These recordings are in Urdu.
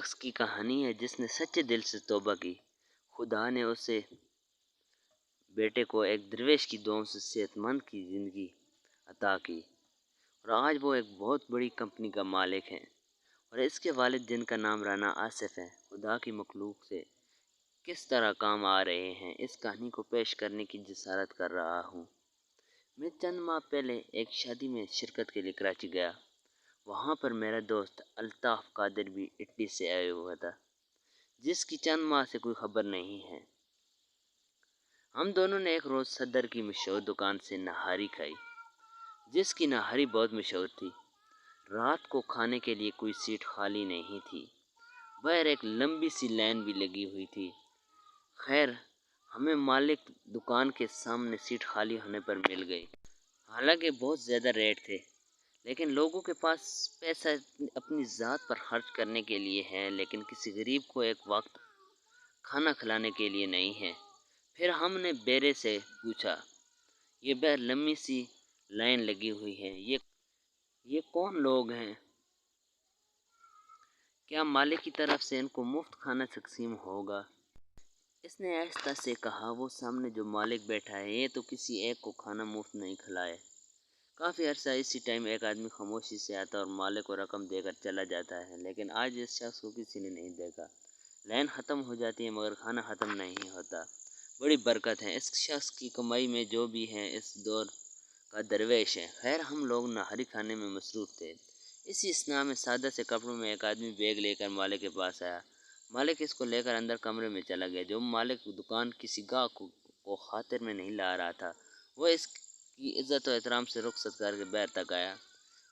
شخص کی کہانی ہے جس نے سچے دل سے توبہ کی۔ خدا نے اسے بیٹے کو ایک درویش کی دعاؤں سے صحت مند کی زندگی عطا کی اور آج وہ ایک بہت بڑی کمپنی کا مالک ہے، اور اس کے والد جن کا نام رانا آصف ہے، خدا کی مخلوق سے کس طرح کام آ رہے ہیں، اس کہانی کو پیش کرنے کی جسارت کر رہا ہوں۔ میں چند ماہ پہلے ایک شادی میں شرکت کے لیے کراچی گیا۔ وہاں پر میرا دوست الطاف قادر بھی اٹلی سے آیا ہوا تھا، جس کی چند ماہ سے کوئی خبر نہیں ہے۔ ہم دونوں نے ایک روز صدر کی مشہور دکان سے نہاری کھائی، جس کی نہاری بہت مشہور تھی۔ رات کو کھانے کے لیے کوئی سیٹ خالی نہیں تھی، باہر ایک لمبی سی لائن بھی لگی ہوئی تھی۔ خیر، ہمیں مالک دکان کے سامنے سیٹ خالی ہونے پر مل گئی۔ حالانکہ بہت زیادہ ریٹ تھے، لیکن لوگوں کے پاس پیسہ اپنی ذات پر خرچ کرنے کے لیے ہے، لیکن کسی غریب کو ایک وقت کھانا کھلانے کے لیے نہیں ہے۔ پھر ہم نے بیرے سے پوچھا، یہ باہر لمبی سی لائن لگی ہوئی ہے، یہ کون لوگ ہیں؟ کیا مالک کی طرف سے ان کو مفت کھانا تقسیم ہوگا؟ اس نے آہستہ سے کہا، وہ سامنے جو مالک بیٹھا ہے، یہ تو کسی ایک کو کھانا مفت نہیں کھلائے۔ کافی عرصہ اسی ٹائم ایک آدمی خاموشی سے آتا اور مالک کو رقم دے کر چلا جاتا ہے، لیکن آج اس شخص کو کسی نے نہیں دیکھا۔ لائن ختم ہو جاتی ہے مگر کھانا ختم نہیں ہوتا۔ بڑی برکت ہے اس شخص کی کمائی میں، جو بھی ہے اس دور کا درویش ہے۔ خیر، ہم لوگ نہاری کھانے میں مصروف تھے۔ اسی اثناء میں سادہ سے کپڑوں میں ایک آدمی بیگ لے کر مالک کے پاس آیا۔ مالک اس کو لے کر اندر کمرے میں چلا گیا۔ جو مالک دکان کسی گاہک کو خاطر میں نہیں لا رہا تھا، وہ اس کی عزت و احترام سے رخصت کر کے باہر تک آیا۔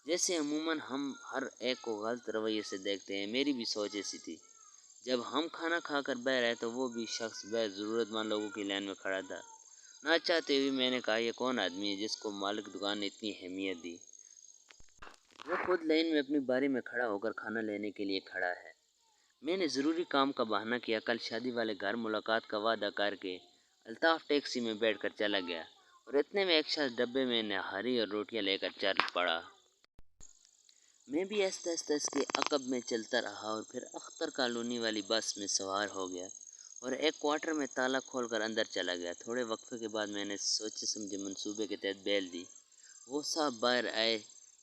جیسے عموماً ہم ہر ایک کو غلط رویے سے دیکھتے ہیں، میری بھی سوچ ایسی تھی۔ جب ہم کھانا کھا کر باہر آئے تو وہ بھی شخص باہر ضرورت مند لوگوں کی لائن میں کھڑا تھا۔ نہ چاہتے ہوئے میں نے کہا، یہ کون آدمی ہے جس کو مالک دکان نے اتنی اہمیت دی؟ وہ خود لائن میں اپنی باری میں کھڑا ہو کر کھانا لینے کے لیے کھڑا ہے۔ میں نے ضروری کام کا بہانہ کیا، کل شادی والے گھر ملاقات کا وعدہ کر کے الطاف ٹیکسی میں بیٹھ کر چلا گیا، اور اتنے میں ایک شخص ڈبے میں نہاری اور روٹیاں لے کر چل پڑا۔ میں بھی آہستہ آہستہ اس کے عقب میں چلتا رہا اور پھر اختر کالونی والی بس میں سوار ہو گیا اور ایک کوارٹر میں تالا کھول کر اندر چلا گیا۔ تھوڑے وقفے کے بعد میں نے سوچے سمجھے منصوبے کے تحت بیل دی۔ وہ صاحب باہر آئے۔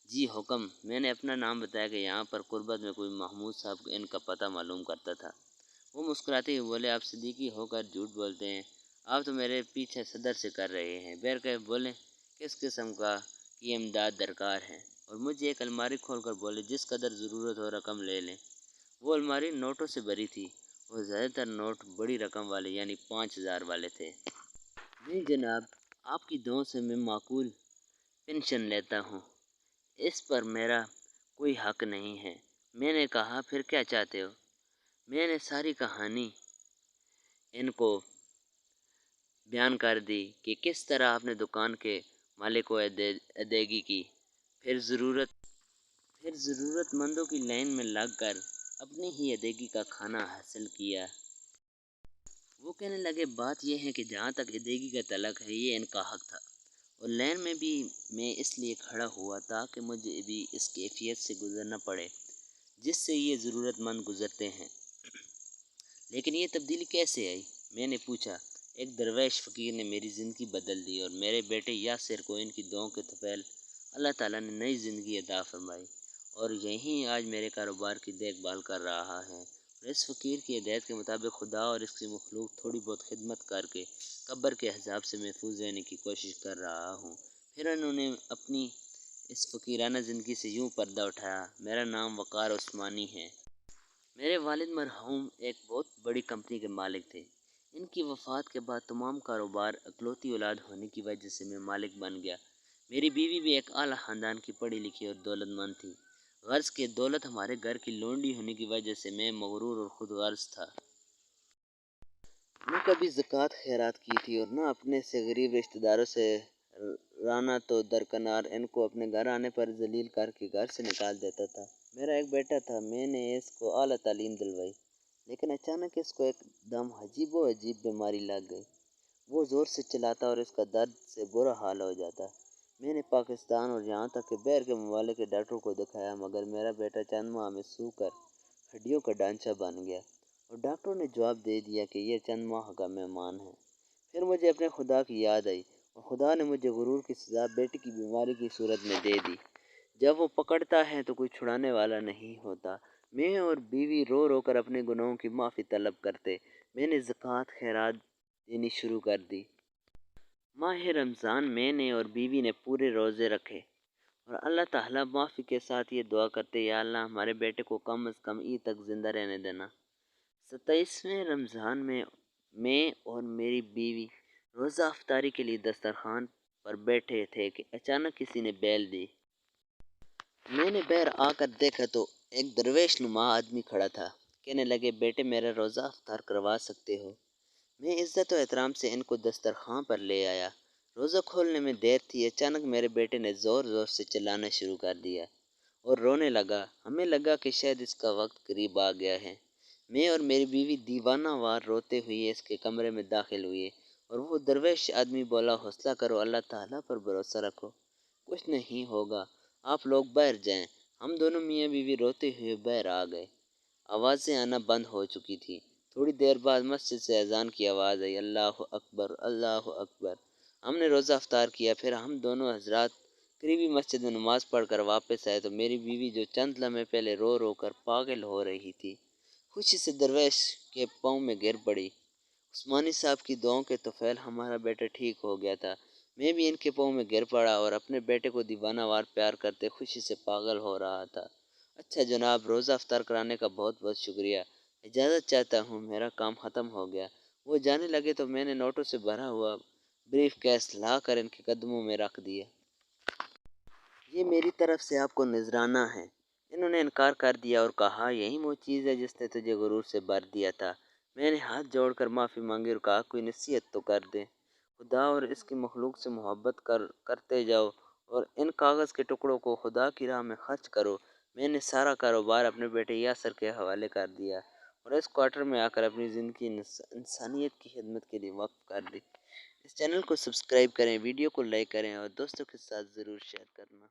جی حکم۔ میں نے اپنا نام بتایا کہ یہاں پر قربت میں کوئی محمود صاحب ان کا پتہ معلوم کرتا تھا۔ وہ مسکراتے ہوئے بولے، آپ صدیقی ہو کر جھوٹ بولتے ہیں، آپ تو میرے پیچھے صدر سے کر رہے ہیں۔ بیر کہ بولے، کس قسم کا کی امداد درکار ہے؟ اور مجھے ایک الماری کھول کر بولے، جس قدر ضرورت ہو رقم لے لیں۔ وہ الماری نوٹوں سے بھری تھی اور زیادہ تر نوٹ بڑی رقم والے یعنی 5000 والے تھے۔ نہیں جناب، آپ کی دعاؤں سے میں معقول پنشن لیتا ہوں، اس پر میرا کوئی حق نہیں ہے۔ میں نے کہا، پھر کیا چاہتے ہو؟ میں نے ساری کہانی ان کو بیان کر دی کہ کس طرح آپ نے دکان کے مالک کو ادائیگی کی، پھر ضرورت مندوں کی لائن میں لگ کر اپنی ہی ادائیگی کا کھانا حاصل کیا۔ وہ کہنے لگے، بات یہ ہے کہ جہاں تک ادائیگی کا تعلق ہے، یہ ان کا حق تھا، اور لائن میں بھی میں اس لیے کھڑا ہوا تاکہ مجھے بھی اس کیفیت سے گزرنا پڑے جس سے یہ ضرورت مند گزرتے ہیں۔ لیکن یہ تبدیلی کیسے آئی؟ میں نے پوچھا۔ ایک درویش فقیر نے میری زندگی بدل دی، اور میرے بیٹے یاسر کو ان کی دعاؤں کے طفیل اللہ تعالیٰ نے نئی زندگی عطا فرمائی، اور یہیں آج میرے کاروبار کی دیکھ بھال کر رہا ہے۔ اور اس فقیر کی ہدایت کے مطابق خدا اور اس کی مخلوق تھوڑی بہت خدمت کر کے قبر کے عذاب سے محفوظ رہنے کی کوشش کر رہا ہوں۔ پھر انہوں نے اپنی اس فقیرانہ زندگی سے یوں پردہ اٹھایا، میرا نام وقار عثمانی ہے۔ میرے والد مرحوم ایک بہت بڑی کمپنی کے مالک تھے۔ ان کی وفات کے بعد تمام کاروبار اکلوتی اولاد ہونے کی وجہ سے میں مالک بن گیا۔ میری بیوی بھی ایک اعلیٰ خاندان کی پڑھی لکھی اور دولت مند تھی۔ غرض کہ دولت ہمارے گھر کی لونڈی ہونے کی وجہ سے میں مغرور اور خود غرض تھا۔ نہ کبھی زکوٰۃ خیرات کی تھی اور نہ اپنے سے غریب رشتہ داروں سے۔ رانا تو درکنار ان کو اپنے گھر آنے پر ذلیل کر کے گھر سے نکال دیتا تھا۔ میرا ایک بیٹا تھا، میں نے اس کو اعلیٰ تعلیم دلوائی، لیکن اچانک اس کو ایک دم عجیب و عجیب بیماری لگ گئی۔ وہ زور سے چلاتا اور اس کا درد سے برا حال ہو جاتا۔ میں نے پاکستان اور یہاں تک کہ باہر کے ممالک کے ڈاکٹروں کو دکھایا، مگر میرا بیٹا چند ماہ میں سو کر ہڈیوں کا ڈھانچہ بن گیا اور ڈاکٹروں نے جواب دے دیا کہ یہ چند ماہ کا مہمان ہے۔ پھر مجھے اپنے خدا کی یاد آئی اور خدا نے مجھے غرور کی سزا بیٹے کی بیماری کی صورت میں دے دی۔ جب وہ پکڑتا ہے تو کوئی چھڑانے والا نہیں ہوتا۔ میں اور بیوی رو رو کر اپنے گناہوں کی معافی طلب کرتے۔ میں نے زکوٰۃ خیرات دینی شروع کر دی۔ ماہ رمضان میں نے اور بیوی نے پورے روزے رکھے اور اللہ تعالیٰ معافی کے ساتھ یہ دعا کرتے، یا اللہ ہمارے بیٹے کو کم از کم عید تک زندہ رہنے دینا۔ 27ویں رمضان میں اور میری بیوی روزہ افطاری کے لیے دسترخوان پر بیٹھے تھے کہ اچانک کسی نے بیل دی۔ میں نے باہر آ کر دیکھا تو ایک درویش نما آدمی کھڑا تھا۔ کہنے لگے، بیٹے میرا روزہ افطار کروا سکتے ہو؟ میں عزت و احترام سے ان کو دسترخوان پر لے آیا۔ روزہ کھولنے میں دیر تھی، اچانک میرے بیٹے نے زور زور سے چلانا شروع کر دیا اور رونے لگا۔ ہمیں لگا کہ شاید اس کا وقت قریب آ گیا ہے۔ میں اور میری بیوی دیوانہ وار روتے ہوئے اس کے کمرے میں داخل ہوئے اور وہ درویش آدمی بولا، حوصلہ کرو، اللہ تعالیٰ پر بھروسہ رکھو، کچھ نہیں ہوگا، آپ لوگ باہر جائیں۔ ہم دونوں میاں بیوی روتے ہوئے باہر آ گئے۔ آوازیں آنا بند ہو چکی تھیں۔ تھوڑی دیر بعد مسجد سے اذان کی آواز آئی، اللہ اکبر، اللہ اکبر۔ ہم نے روزہ افطار کیا۔ پھر ہم دونوں حضرات قریبی مسجد میں نماز پڑھ کر واپس آئے تو میری بیوی جو چند لمحے پہلے رو رو کر پاگل ہو رہی تھی، خوشی سے درویش کے پاؤں میں گر پڑی۔ عثمانی صاحب کی دعاؤں کے طفیل ہمارا بیٹا ٹھیک ہو گیا تھا۔ میں بھی ان کے پاؤں میں گر پڑا اور اپنے بیٹے کو دیوانہ وار پیار کرتے خوشی سے پاگل ہو رہا تھا۔ اچھا جناب، روزہ افطار کرانے کا بہت بہت شکریہ، اجازت چاہتا ہوں، میرا کام ختم ہو گیا۔ وہ جانے لگے تو میں نے نوٹوں سے بھرا ہوا بریف کیس لا کر ان کے قدموں میں رکھ دیا۔ یہ میری طرف سے آپ کو نذرانہ ہے۔ انہوں نے انکار کر دیا اور کہا، یہی وہ چیز ہے جس نے تجھے غرور سے بھر دیا تھا۔ میں نے ہاتھ جوڑ کر معافی مانگی اور کہا، کوئی نصیحت تو کر دیں، خدا اور اس کی مخلوق سے محبت کرتے جاؤ اور ان کاغذ کے ٹکڑوں کو خدا کی راہ میں خرچ کرو۔ میں نے سارا کاروبار اپنے بیٹے یاسر کے حوالے کر دیا اور اس کوارٹر میں آ کر اپنی زندگی انسانیت کی خدمت کے لیے وقف کر دی۔ اس چینل کو سبسکرائب کریں، ویڈیو کو لائک کریں اور دوستوں کے ساتھ ضرور شیئر کرنا۔